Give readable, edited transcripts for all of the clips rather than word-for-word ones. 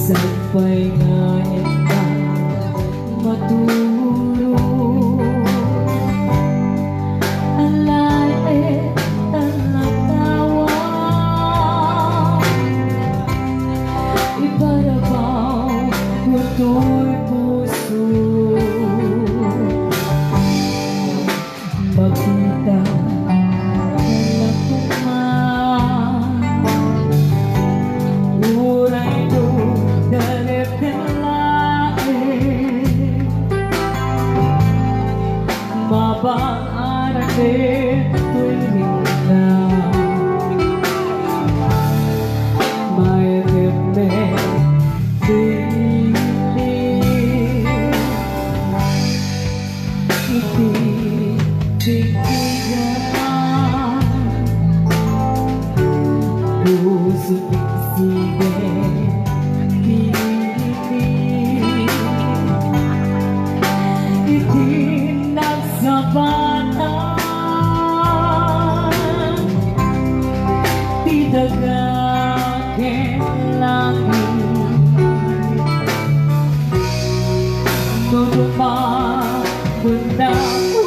Sabay nga ita maturo ang lait at natawa iparabaw kuto'y puso magkita Mabang-arate tuwing na may reme dilim ibigyan puso sige Dagakin langit Tutupang bundang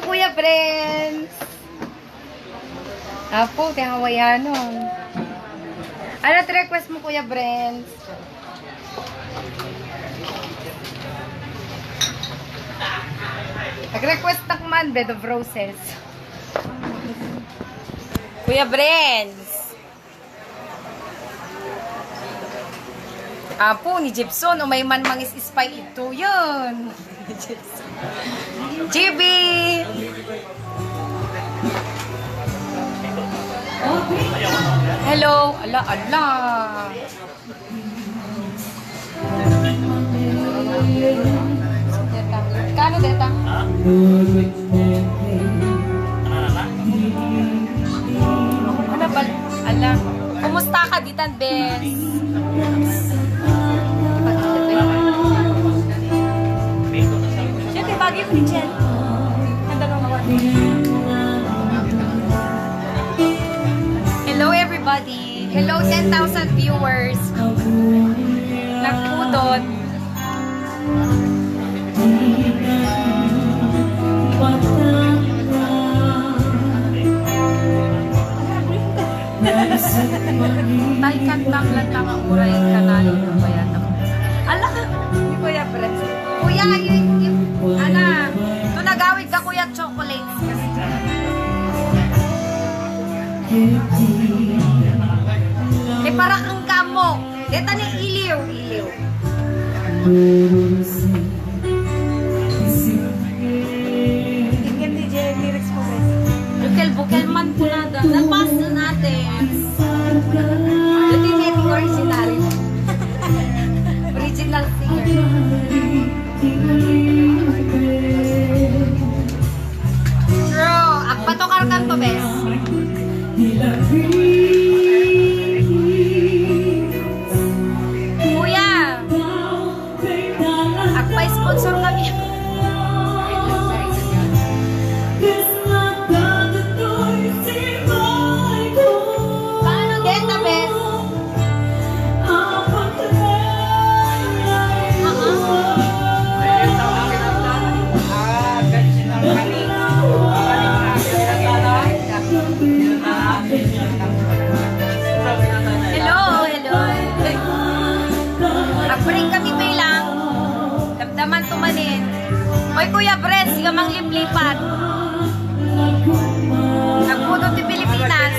Kuya Brent. Apo, kaya Hawaiiano. Ano request mo, Kuya Brent? Nag-request man, bed of roses. Kuya Brent. Apo, ni Gibson, o may man mangis ispay ito, yun. GB! Hello! Ala, ala! Kano deta? Ano ba? Ala, kumusta ka ditan, Bes? Siyempre, bagay ko ni Jen. Hello everybody. Hello 10,000 viewers. Nagpudot. Tay kantang lantang ang uray kanali ng bayan. Ala, hindi Kuya Brent. Kuya, ana, ito nagawid ka Kuya chocolates. Eh, para kang kamo. Deta ni iliw. Tingnan di Jerry lyrics po, guys. Bukel man po nada. Napas na natin. Ito yung original. Original singer. True. Akpatokar kan to, bes. Kuya, akpay sponsor kami. Paano deta, bes? Break kami bilang. Damdaman tumanin. Oy, Kuya Brent, siga mang liplipat. Nagpunod di Pilipinas.